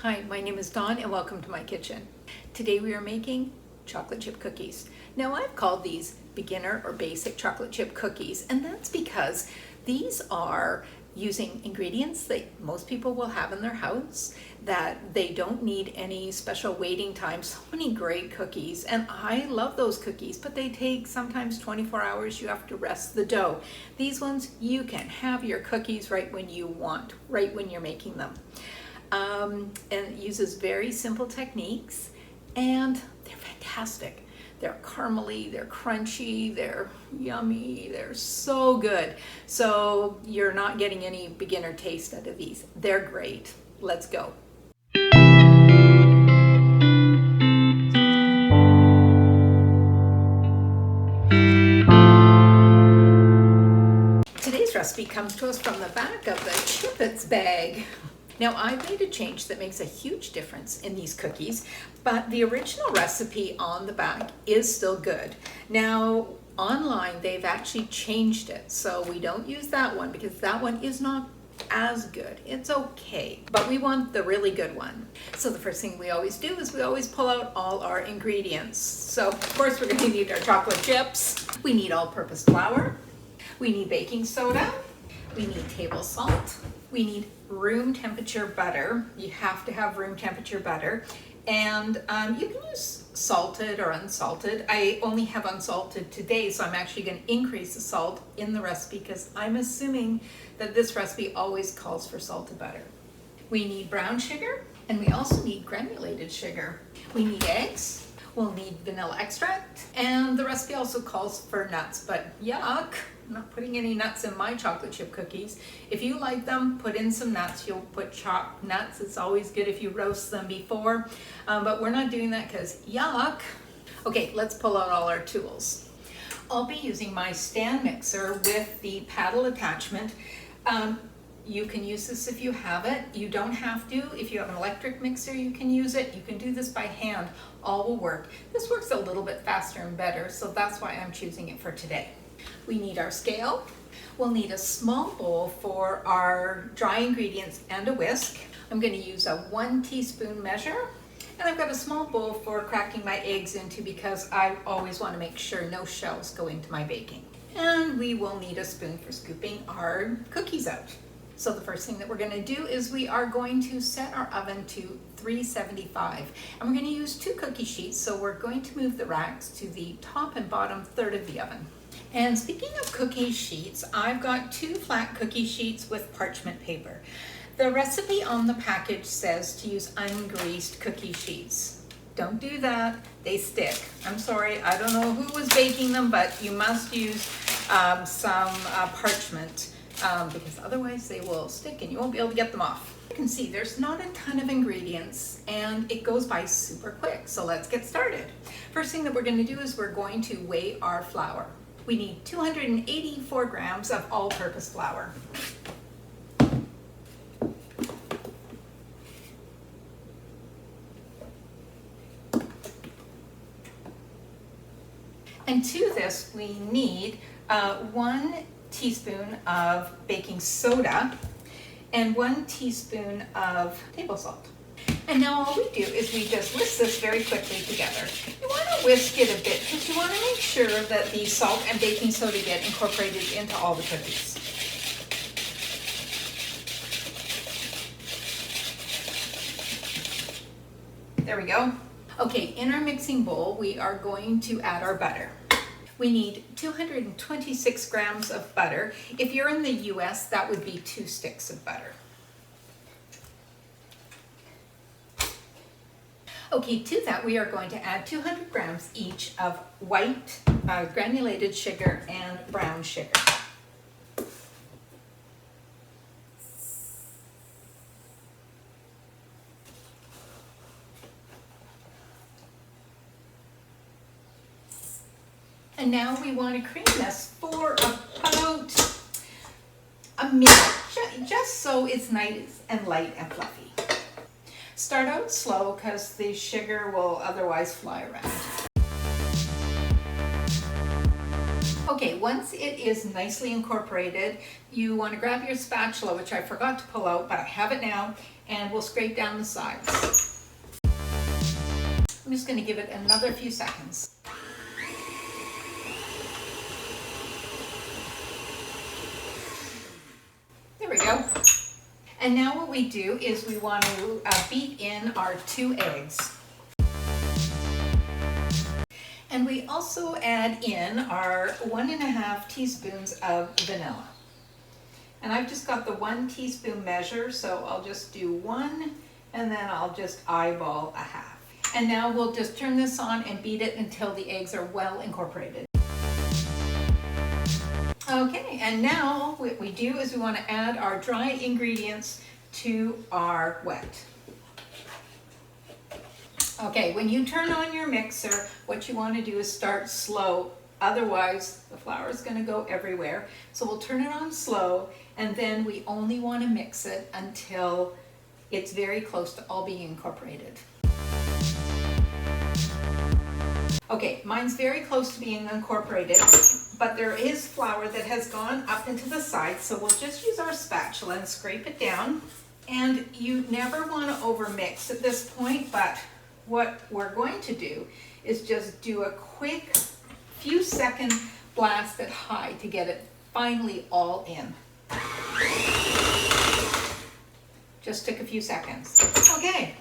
Hi, my name is Dawn and welcome to my kitchen. Today we are making chocolate chip cookies. Now I've called these beginner or basic chocolate chip cookies, and that's because these are using ingredients that most people will have in their house, that they don't need any special waiting time. So many great cookies, and I love those cookies, but they take sometimes 24 hours. You have to rest the dough. These ones, you can have your cookies right when you want, right when you're making them. And it uses very simple techniques, and they're fantastic. They're caramely, they're crunchy, they're yummy, they're so good. So you're not getting any beginner taste out of these. They're great. Let's go. Today's recipe comes to us from the back of the Chipits bag. Now I've made a change that makes a huge difference in these cookies, but the original recipe on the back is still good. Now online they've actually changed it, so we don't use that one because that one is not as good. It's okay, but we want the really good one. So the first thing we always do is we always pull out all our ingredients. So of course we're going to need our chocolate chips. We need all-purpose flour. We need baking soda. We need table salt. We need room temperature butter. You have to have room temperature butter. And you can use salted or unsalted. I only have unsalted today, so I'm actually going to increase the salt in the recipe because I'm assuming that this recipe always calls for salted butter. We need brown sugar, and we also need granulated sugar. We need eggs. We'll need vanilla extract, and the recipe also calls for nuts, but yuck, I'm not putting any nuts in my chocolate chip cookies. If you like them, put in some nuts. You'll put chopped nuts. It's always good if you roast them before, but we're not doing that because yuck. Okay, let's pull out all our tools. I'll be using my stand mixer with the paddle attachment. You can use this if you have it. You don't have to. If you have an electric mixer, you can use it. You can do this by hand. All will work. This works a little bit faster and better, so that's why I'm choosing it for today. We need our scale. We'll need a small bowl for our dry ingredients and a whisk. I'm going to use a 1 teaspoon measure. And I've got a small bowl for cracking my eggs into because I always want to make sure no shells go into my baking. And we will need a spoon for scooping our cookies out. So the first thing that we're going to do is we are going to set our oven to 375. And we're going to use 2 cookie sheets, so we're going to move the racks to the top and bottom third of the oven. And speaking of cookie sheets, I've got 2 flat cookie sheets with parchment paper. The recipe on the package says to use ungreased cookie sheets. Don't do that, they stick. I'm sorry, I don't know who was baking them, but you must use some parchment. Because otherwise they will stick and you won't be able to get them off. You can see there's not a ton of ingredients and it goes by super quick. So let's get started. First thing that we're going to do is we're going to weigh our flour. We need 284 grams of all-purpose flour. And to this we need 1 teaspoon of baking soda and 1 teaspoon of table salt. And now all we do is we just whisk this very quickly together. You want to whisk it a bit because you want to make sure that the salt and baking soda get incorporated into all the cookies. There we go. Okay, in our mixing bowl we are going to add our butter. We need 226 grams of butter. If you're in the US, that would be 2 sticks of butter. Okay, to that we are going to add 200 grams each of white granulated sugar and brown sugar. And now we want to cream this for about a minute, just so it's nice and light and fluffy. Start out slow because the sugar will otherwise fly around. Okay, Okay, once it is nicely incorporated, you want to grab your spatula, which I forgot to pull out, but I have it now, and we'll scrape down the sides. I'm just going to give it another few seconds. There we go. And now what we do is we want to beat in our 2 eggs. And we also add in our 1.5 teaspoons of vanilla. And I've just got the 1 teaspoon measure, so I'll just do 1 and then I'll just eyeball a half. And now we'll just turn this on and beat it until the eggs are well incorporated. Okay, and now what we do is we want to add our dry ingredients to our wet. Okay, when you turn on your mixer, what you want to do is start slow. Otherwise, the flour is going to go everywhere. So we'll turn it on slow, and then we only want to mix it until it's very close to all being incorporated. Okay, mine's very close to being incorporated, but there is flour that has gone up into the sides, so we'll just use our spatula and scrape it down. And you never want to overmix at this point, but what we're going to do is just do a quick few second blast at high to get it finally all in. Just took a few seconds. Okay,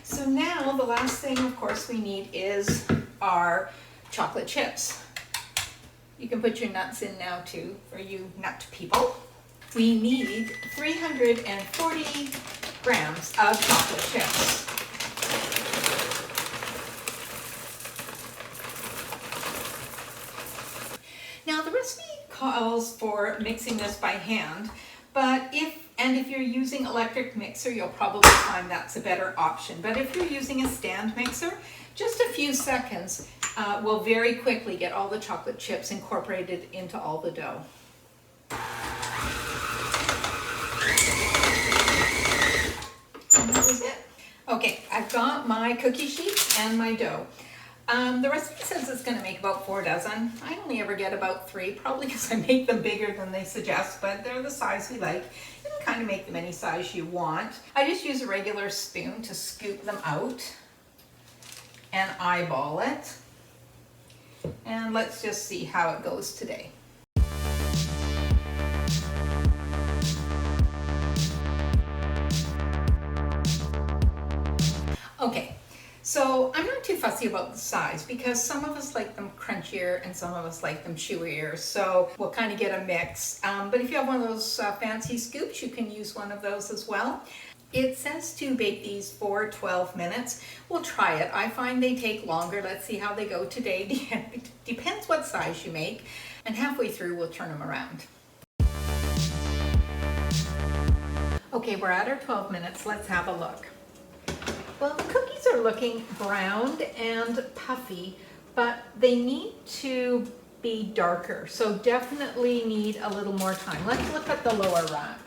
so now the last thing, of course, we need is our chocolate chips. You can put your nuts in now too, for you nut people. We need 340 grams of chocolate chips. Now the recipe calls for mixing this by hand, but if you're using electric mixer, you'll probably find that's a better option. But if you're using a stand mixer, just a few seconds will very quickly get all the chocolate chips incorporated into all the dough. And that was it. Okay, I've got my cookie sheets and my dough. The recipe says it's going to make about 4 dozen. I only ever get about 3, probably because I make them bigger than they suggest, but they're the size we like. You can kind of make them any size you want. I just use a regular spoon to scoop them out and eyeball it. And let's just see how it goes today. Okay, so I'm not too fussy about the size because some of us like them crunchier and some of us like them chewier, so we'll kind of get a mix. But if you have one of those fancy scoops, you can use one of those as well. It says to bake these for 12 minutes. We'll try it. I find they take longer. Let's see how they go today. Depends what size you make. And halfway through, we'll turn them around. Okay, we're at our 12 minutes. Let's have a look. Well, the cookies are looking browned and puffy, but they need to be darker. So definitely need a little more time. Let's look at the lower rack.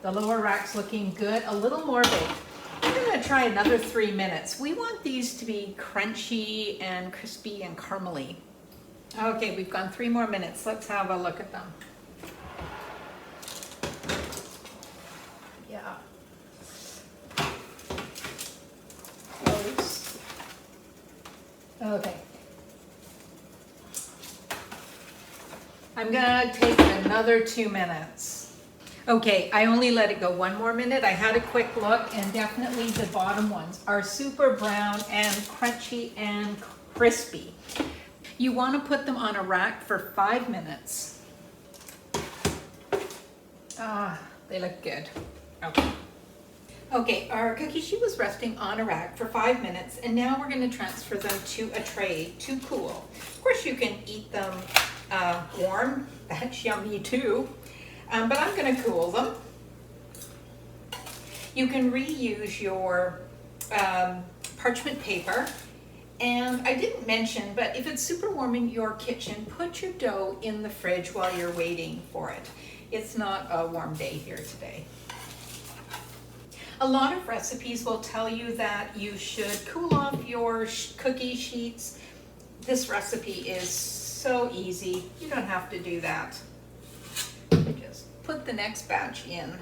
The lower rack's looking good, a little more baked. I'm gonna try another 3 minutes. We want these to be crunchy and crispy and caramely. Okay, we've gone 3 more minutes. Let's have a look at them. Yeah. Close. Okay. I'm gonna take another 2 minutes. Okay, I only let it go 1 more minute. I had a quick look, and definitely the bottom ones are super brown and crunchy and crispy. You want to put them on a rack for 5 minutes. They look good. Okay. Okay, our cookie sheet was resting on a rack for 5 minutes, and now we're going to transfer them to a tray to cool. Of course, you can eat them warm. That's yummy too. But I'm going to cool them. You can reuse your parchment paper. And I didn't mention, but if it's super warm in your kitchen, put your dough in the fridge while you're waiting for it. It's not a warm day here today. A lot of recipes will tell you that you should cool off your cookie sheets This recipe is so easy. You don't have to do that. You just put the next batch in.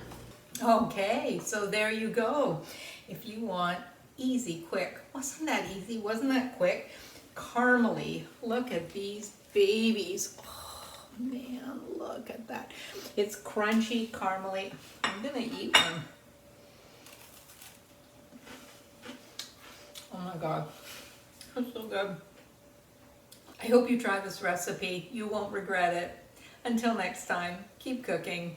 Okay, so there you go. If you want easy, quick, wasn't that easy? Wasn't that quick? Caramely, look at these babies. Oh man, look at that. It's crunchy, caramely. I'm gonna eat one. Oh my God, it's so good. I hope you try this recipe. You won't regret it. Until next time, keep cooking.